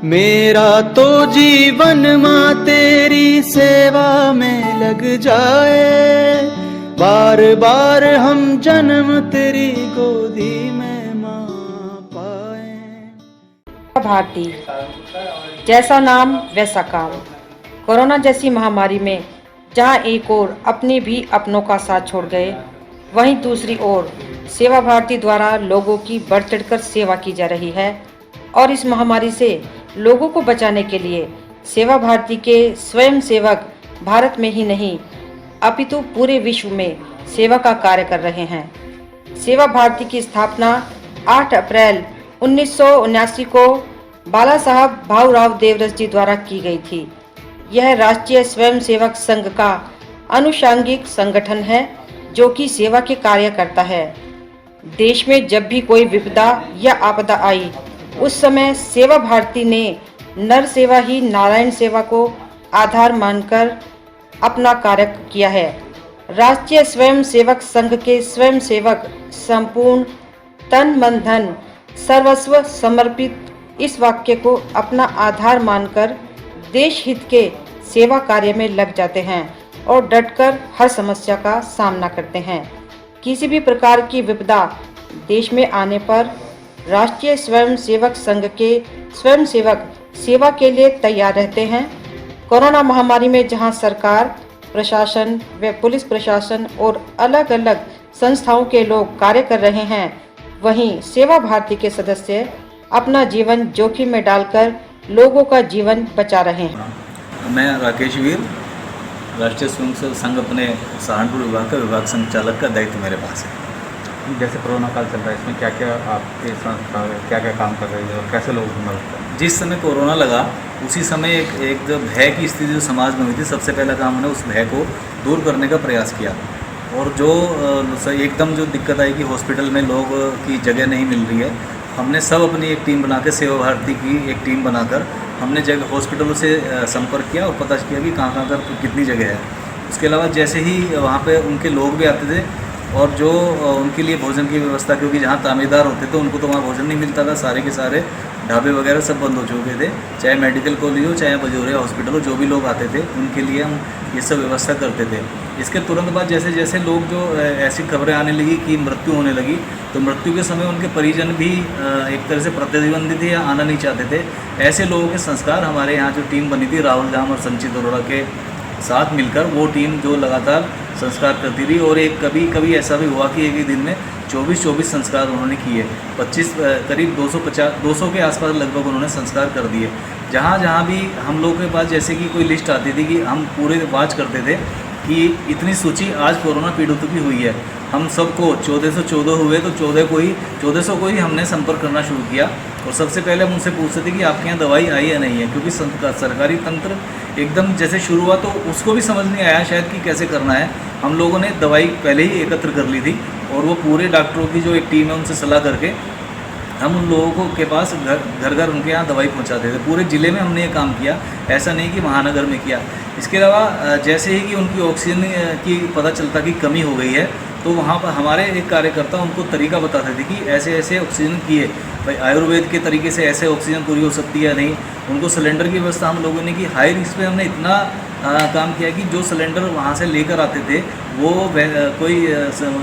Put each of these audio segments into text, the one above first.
मेरा तो जीवन माँ तेरी सेवा में लग जाए, बार बार हम जन्म तेरी गोदी में माँ पाए। भारती, जैसा नाम वैसा काम। कोरोना जैसी महामारी में जहां एक ओर अपने भी अपनों का साथ छोड़ गए, वहीं दूसरी ओर सेवा भारती द्वारा लोगों की बढ़ चढ़कर सेवा की जा रही है। और इस महामारी से लोगों को बचाने के लिए सेवा भारती के स्वयं सेवक भारत में ही नहीं अपितु पूरे विश्व में सेवा का कार्य कर रहे हैं। सेवा भारती की स्थापना 8 अप्रैल 1979 को बाला साहब भाऊराव देवरस जी द्वारा की गई थी। यह राष्ट्रीय स्वयंसेवक संघ का अनुषांगिक संगठन है जो कि सेवा के कार्य करता है। देश में जब भी कोई विपदा या आपदा आई, उस समय सेवा भारती ने नर सेवा ही नारायण सेवा को आधार मानकर अपना कार्य किया है। राष्ट्रीय स्वयंसेवक संघ के स्वयंसेवक संपूर्ण तन मन धन सर्वस्व समर्पित इस वाक्य को अपना आधार मानकर देश हित के सेवा कार्य में लग जाते हैं और डटकर हर समस्या का सामना करते हैं। किसी भी प्रकार की विपदा देश में आने पर राष्ट्रीय स्वयंसेवक संघ के स्वयंसेवक सेवा के लिए तैयार रहते हैं। कोरोना महामारी में जहां सरकार, प्रशासन व पुलिस प्रशासन और अलग अलग संस्थाओं के लोग कार्य कर रहे हैं, वहीं सेवा भारती के सदस्य अपना जीवन जोखिम में डालकर लोगों का जीवन बचा रहे हैं। मैं राकेश वीर, राष्ट्रीय स्वयंसेवक संघ अपने सहारनपुर विभाग का विभाग संचालक का दायित्व मेरे पास है। जैसे कोरोना काल चल रहा है, इसमें क्या क्या आपके संस्था क्या क्या काम कर रही है और कैसे लोगों की मदद कर रहे हैं? जिस समय कोरोना लगा उसी समय एक जो भय की स्थिति जो समाज में हुई थी, सबसे पहला काम हमने उस भय को दूर करने का प्रयास किया। और जो एकदम जो दिक्कत आई कि हॉस्पिटल में लोग की जगह नहीं मिल रही है, हमने सब अपनी एक टीम बना के सेवा भारती की एक टीम बनाकर हमने जगह हॉस्पिटलों से संपर्क किया और पता किया कि कहाँ कहाँ पर कितनी जगह है। उसके अलावा जैसे ही वहाँ पे उनके लोग भी आते थे और जो उनके लिए भोजन की व्यवस्था, क्योंकि जहाँ तामीरदार होते थे उनको तो वहाँ भोजन नहीं मिलता था, सारे के सारे ढाबे वगैरह सब बंद हो चुके थे। चाहे मेडिकल कॉलेज हो, चाहे बजोरिया हॉस्पिटल हो, जो भी लोग आते थे उनके लिए हम ये सब व्यवस्था करते थे। इसके तुरंत बाद जैसे जैसे लोग जो ऐसी खबरें आने लगी कि मृत्यु होने लगी, तो मृत्यु के समय उनके परिजन भी एक तरह से प्रतिबंधित थे या आना नहीं चाहते थे। ऐसे लोगों के संस्कार हमारे यहाँ जो टीम बनी थी राहुल जाम और संचित अरोड़ा के साथ मिलकर, वो टीम जो लगातार संस्कार करती रही। और एक कभी ऐसा भी हुआ कि एक ही दिन में 24 संस्कार उन्होंने किए। 25 करीब 200 के आसपास लगभग उन्होंने संस्कार कर दिए। जहाँ जहाँ भी हम लोगों के पास जैसे कि कोई लिस्ट आती थी कि हम पूरे वाच करते थे कि इतनी सूची आज कोरोना पीड़ितों की हुई है, हम सबको 1414 हुए तो 1400 को ही हमने संपर्क करना शुरू किया। और सबसे पहले हम उनसे पूछते थे कि आपके यहाँ दवाई आई या नहीं है, क्योंकि सरकारी तंत्र एकदम जैसे शुरू हुआ तो उसको भी समझ नहीं आया शायद कि कैसे करना है। हम लोगों ने दवाई पहले ही एकत्र कर ली थी और वो पूरे डॉक्टरों की जो एक टीम है उनसे सलाह करके हम उन लोगों को के पास घर घर उनके यहाँ दवाई पहुँचाते थे। पूरे ज़िले में हमने ये काम किया, ऐसा नहीं कि महानगर में किया। इसके अलावा जैसे ही कि उनकी ऑक्सीजन की पता चलता कि कमी हो गई है, तो वहाँ पर हमारे एक कार्यकर्ता उनको तरीका बताते थे कि ऐसे ऐसे ऑक्सीजन की है भाई, आयुर्वेद के तरीके से ऐसे ऑक्सीजन पूरी हो सकती है या नहीं। उनको सिलेंडर की व्यवस्था हम लोगों ने की। हाई रिस्क पे हमने इतना काम किया कि जो सिलेंडर वहाँ से लेकर आते थे वो कोई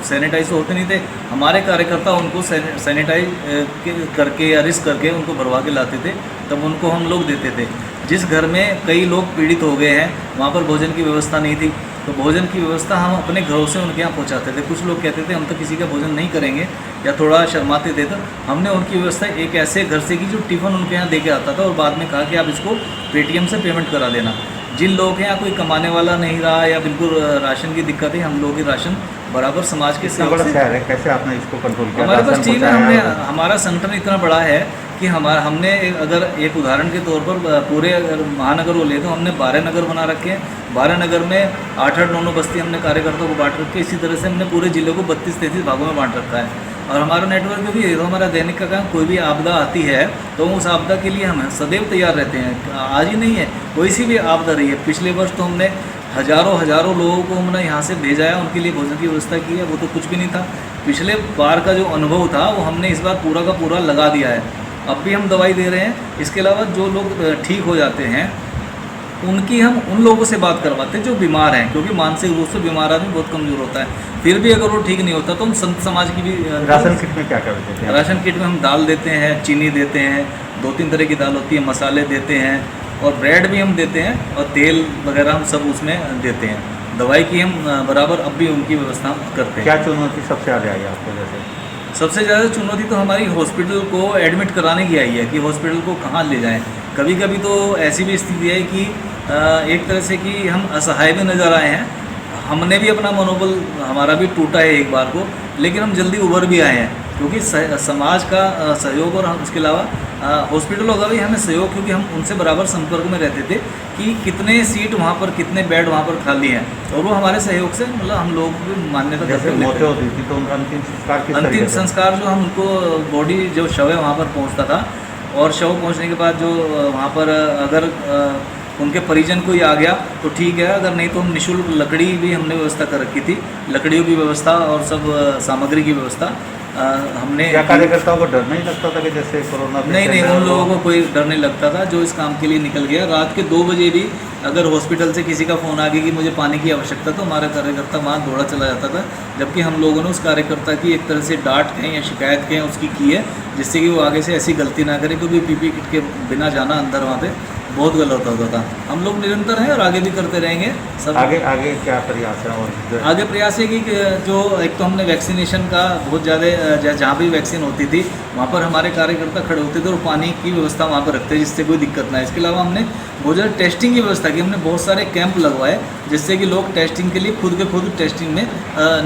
सैनिटाइज होते नहीं थे, हमारे कार्यकर्ता उनको सैनिटाइज करके या रिस्क करके उनको भरवा के लाते थे, तब उनको हम लोग देते थे। जिस घर में कई लोग पीड़ित हो गए हैं वहाँ पर भोजन की व्यवस्था नहीं थी, तो भोजन की व्यवस्था हम अपने घरों से उनके यहाँ पहुँचाते थे। कुछ लोग कहते थे हम तो किसी का भोजन नहीं करेंगे या थोड़ा शर्माते थे, तो हमने उनकी व्यवस्था एक ऐसे घर से की जो टिफ़िन उनके यहाँ दे के आता था और बाद में कहा कि आप इसको पेटीएम से पेमेंट करा देना। जिन लोगों के यहाँ कोई कमाने वाला नहीं रहा या बिल्कुल राशन की दिक्कत है, हम लोगों की राशन बराबर समाज के इतना बड़ा शहर है, कैसे आपने इसको कंट्रोल किया? हमारे पास टीम है, हमारा संगठन इतना बड़ा है कि हमने अगर एक उदाहरण के तौर पर पूरे अगर महानगर को ले तो हमने 12 नगर बना रखे हैं। 12 नगर में 8-8, 9-9 बस्ती हमने कार्यकर्ताओं को बांट रखे। इसी तरह से हमने पूरे जिले को 32-33 भागों में बांट रखा है। और हमारा नेटवर्क क्योंकि ये तो हमारा दैनिक का काम, कोई भी आपदा आती है तो उस आपदा के लिए हम सदैव तैयार रहते हैं। आज ही नहीं है, कोई सी भी आपदा रही है। पिछले वर्ष तो हमने हज़ारों लोगों को हमने यहाँ से भेजा है, उनके लिए भोजन की व्यवस्था की है। वो तो कुछ भी नहीं था। पिछले बार का जो अनुभव था वो हमने इस बार पूरा का पूरा लगा दिया है। अब भी हम दवाई दे रहे हैं। इसके अलावा जो लोग ठीक हो जाते हैं उनकी हम उन लोगों से बात करवाते हैं जो बीमार हैं, क्योंकि मानसिक रूप से बीमार आदमी बहुत कमज़ोर होता है। फिर भी अगर वो ठीक नहीं होता तो हम संत समाज की भी राशन किट में क्या क्या देते हैं? राशन किट में हम दाल देते हैं, चीनी देते हैं, 2-3 तरह की दाल होती है, मसाले देते हैं और ब्रेड भी हम देते हैं और तेल वगैरह हम सब उसमें देते हैं। दवाई की हम बराबर अब भी उनकी व्यवस्था करते हैं। क्या चुनौती सबसे ज़्यादा आई आपको? जैसे सबसे ज़्यादा चुनौती तो हमारी हॉस्पिटल को एडमिट कराने की आई है कि हॉस्पिटल को कहाँ ले जाएं। कभी कभी तो ऐसी भी स्थिति है कि एक तरह से कि हम असहाय भी नज़र आए हैं। हमने भी अपना मनोबल हमारा भी टूटा है एक बार को, लेकिन हम जल्दी उभर भी आए हैं क्योंकि समाज का सहयोग और हम उसके अलावा हॉस्पिटलों का भी हमें सहयोग, क्योंकि हम उनसे बराबर संपर्क में रहते थे कि कितने सीट वहाँ पर, कितने बेड वहाँ पर खाली हैं, और वो हमारे सहयोग से मतलब हम लोग भी मान्यता जैसे मौतें होती थी तो उनका अंतिम संस्कार किस तरीके अंतिम से? संस्कार जो हम उनको बॉडी जो शव है वहाँ पर पहुँचता था, और शव पहुँचने के बाद जो वहाँ पर अगर उनके परिजन कोई आ गया तो ठीक है, अगर नहीं तो हम निःशुल्क लकड़ी भी हमने व्यवस्था कर रखी थी, लकड़ियों की व्यवस्था और सब सामग्री की व्यवस्था हमने। क्या कार्यकर्ताओं को डर नहीं लगता था कि जैसे कोरोना? नहीं, उन लोगों को कोई डर नहीं लगता था जो इस काम के लिए निकल गया। रात के 2 बजे भी अगर हॉस्पिटल से किसी का फ़ोन आ गया कि मुझे पानी की आवश्यकता, तो हमारा कार्यकर्ता वहाँ दौड़ा चला जाता था, जबकि हम लोगों ने उस कार्यकर्ता की एक तरह से डांट कहें या शिकायत कहें उसकी की है, जिससे कि वो आगे से ऐसी गलती ना करे, क्योंकि पीपी किट के बिना जाना अंदर वहाँ पे बहुत गलत होता था। हम लोग निरंतर हैं और आगे भी करते रहेंगे सब। आगे क्या प्रयास है? और आगे प्रयास है कि जो एक तो हमने वैक्सीनेशन का बहुत ज़्यादा, जहाँ भी वैक्सीन होती थी वहाँ पर हमारे कार्यकर्ता खड़े होते थे और पानी की व्यवस्था वहाँ पर रखते, जिससे कोई दिक्कत ना है। इसके अलावा हमने बहुत ज़्यादा टेस्टिंग की व्यवस्था की, हमने बहुत सारे कैंप लगवाए जिससे कि लोग टेस्टिंग के लिए खुद टेस्टिंग में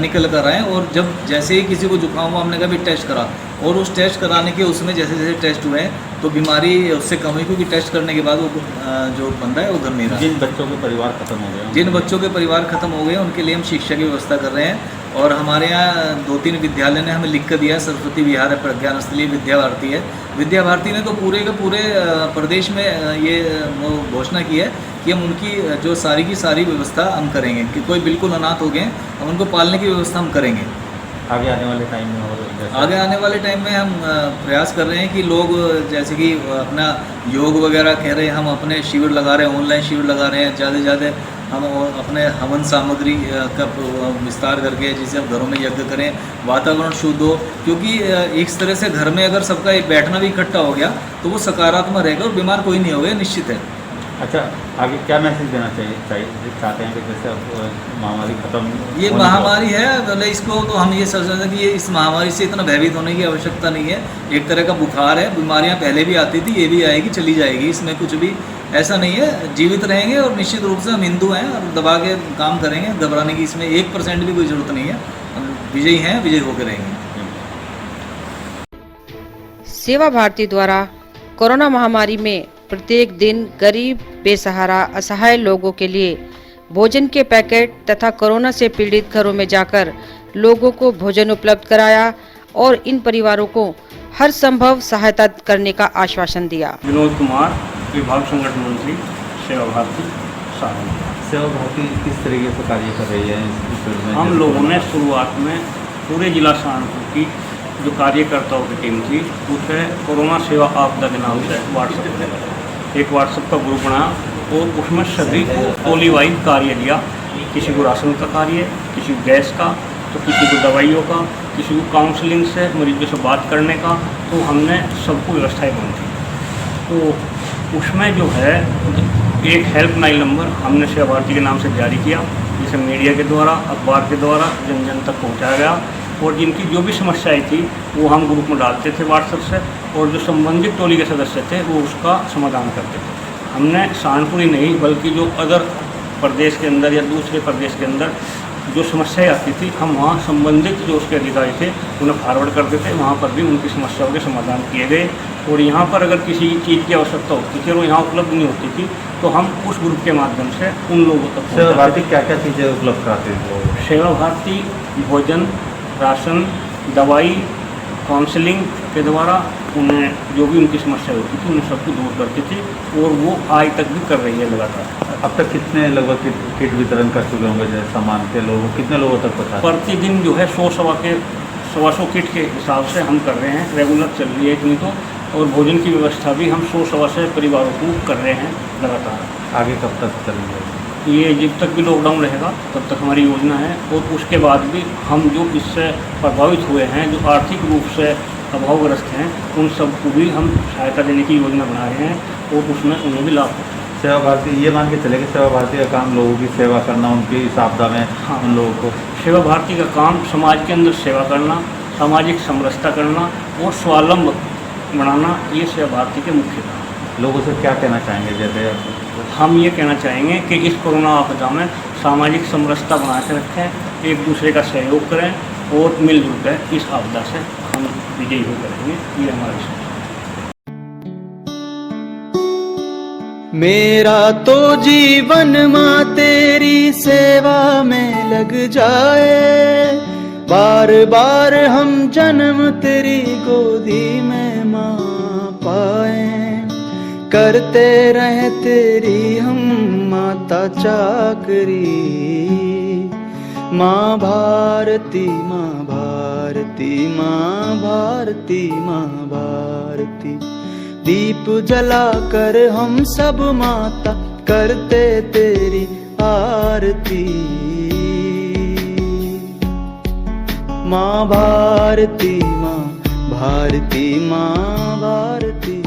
निकल कर आएँ, और जब जैसे ही किसी को जुकाम हुआ हमने कहा भी टेस्ट करा, और उस टेस्ट कराने के उसमें जैसे जैसे टेस्ट हुए हैं तो बीमारी उससे कम हुई, क्योंकि टेस्ट करने के बाद वो जो बंदा है वो घर नहीं रहा। जिन बच्चों के परिवार खत्म हो गए, जिन बच्चों के परिवार खत्म हो गए उनके लिए हम शिक्षा की व्यवस्था कर रहे हैं, और हमारे यहाँ 2-3 विद्यालय ने हमें लिख कर दिया है। सरस्वती विहार है, प्रज्ञान स्थली, विद्या भारती है। विद्या भारती ने तो पूरे के पूरे प्रदेश में ये घोषणा की है कि हम उनकी जो सारी की सारी व्यवस्था हम करेंगे, कि कोई बिल्कुल अनाथ हो गए हम उनको पालने की व्यवस्था हम करेंगे। आगे आने वाले टाइम में? और आगे आने वाले टाइम में हम प्रयास कर रहे हैं कि लोग जैसे कि अपना योग वगैरह कह रहे हैं, हम अपने शिविर लगा रहे हैं, ऑनलाइन शिविर लगा रहे हैं, ज़्यादा से ज़्यादा हम अपने हवन सामग्री का विस्तार करके जिसे हम घरों में यज्ञ करें, वातावरण शुद्ध हो, क्योंकि इस तरह से घर में अगर सबका बैठना भी इकट्ठा हो गया तो वो सकारात्मक रहेगा और बीमार कोई नहीं होगा, निश्चित है। अच्छा, आगे क्या मैसेज देना चाहते हैं कि जैसे अब महामारी खत्म? ये महामारी है, मतलब इसको तो हम ये समझते हैं कि ये इस महामारी से इतना भयभीत होने की आवश्यकता नहीं है। एक तरह का बुखार है, बीमारियां पहले भी आती थी, ये भी आएगी, चली जाएगी, इसमें कुछ भी ऐसा नहीं है। जीवित रहेंगे और निश्चित रूप से हम हिंदू हैं और दबा के काम करेंगे, घबराने की इसमें 1% भी कोई ज़रूरत नहीं है। हम विजयी हैं, विजयी होकर रहेंगे। सेवा भारती द्वारा कोरोना महामारी में प्रत्येक दिन गरीब, बेसहारा, असहाय लोगों के लिए भोजन के पैकेट तथा कोरोना से पीड़ित घरों में जाकर लोगों को भोजन उपलब्ध कराया और इन परिवारों को हर संभव सहायता करने का आश्वासन दिया। विनोद कुमार, विभाग संगठन मंत्री, सेवा भारती सहारनपुर। सेवा भारती किस तरीके से कार्य कर रही है इस फील्ड में? हम लोगों ने शुरुआत में पूरे जिला सहारनपुर की जो कार्यकर्ताओं की टीम थी उसे कोरोना सेवा आपदा के नाम से व्हाट्सएप पर एक व्हाट्सएप का ग्रुप बनाया और उसमें सभी को टोली वाइज कार्य दिया। किसी को राशन का कार्य, किसी को गैस का, तो किसी को दवाइयों का, किसी को काउंसलिंग से मरीजों से बात करने का, तो हमने सबको व्यवस्थाएं बनी थी। तो उसमें जो है एक हेल्पलाइन नंबर हमने सेवा भारती के नाम से जारी किया, जिसे मीडिया के द्वारा, अखबार के द्वारा जन जन तक पहुँचाया गया, और जिनकी जो भी समस्याएं थी वो हम ग्रुप में डालते थे व्हाट्सएप से, और जो संबंधित टोली के सदस्य थे वो उसका समाधान करते थे। हमने सहारनपुर ही नहीं बल्कि जो अदर प्रदेश के अंदर या दूसरे प्रदेश के अंदर जो समस्याएं आती थी, हम वहाँ संबंधित जो उसके अधिकारी थे उन्हें फॉरवर्ड करते थे, वहाँ पर भी उनकी समस्याओं के समाधान किए गए। और यहाँ पर अगर किसी चीज़ की आवश्यकता होती थी और वो यहाँ उपलब्ध नहीं होती थी तो हम उस ग्रुप के माध्यम से उन लोगों तक सेवा भारती क्या क्या चीज़ें उपलब्ध कराती है? सेवा भारती भोजन, राशन, दवाई, काउंसलिंग के द्वारा उन्हें जो भी उनकी समस्या होती थी उन्हें सबको दूर करती थी, और वो आज तक भी कर रही है लगातार। अब तक कितने लगभग किट वितरण कर चुके होंगे? जैसे सामान के लोगों कितने लोगों तक पहुँचा? प्रतिदिन जो है 100-125 किट के हिसाब से हम कर रहे हैं, रेगुलर चल रही है इतनी तो। और भोजन की व्यवस्था भी हम 100-125 परिवारों को कर रहे हैं लगातार। आगे कब तक चलेंगे? ये जब तक भी लॉकडाउन रहेगा तब तक हमारी योजना है, और उसके बाद भी हम जो इससे प्रभावित हुए हैं, जो आर्थिक रूप से अभावग्रस्त हैं, उन सबको भी हम सहायता देने की योजना बना रहे हैं, और उसमें उन्हें भी लाभ होता है। सेवा भारती ये मान के चले कि सेवा भारती का काम लोगों की सेवा करना, उनकी इस आपदा में हाँ। उन लोगों को सेवा भारती का काम समाज के अंदर सेवा करना, सामाजिक समरसता करना और स्वावलंब बनाना, ये सेवा भारती के मुख्य काम है। लोगों से क्या कहना चाहेंगे? जैसे हम ये कहना चाहेंगे कि इस कोरोना आपदा में सामाजिक समरसता बना के रखें, एक दूसरे का सहयोग करें, और मिलजुल कर इस आपदा से हम विजयी हो करेंगे, ये हमारा विश्वास है। मेरा तो जीवन माँ तेरी सेवा में लग जाए, बार बार हम जन्म तेरी गोदी में माँ पाए, करते रहे तेरी हम माता चाकरी। माँ भारती, माँ भारती, माँ भारती, माँ भारती, दीप जलाकर हम सब माता करते तेरी आरती। माँ भारती, माँ भारती, माँ भारती।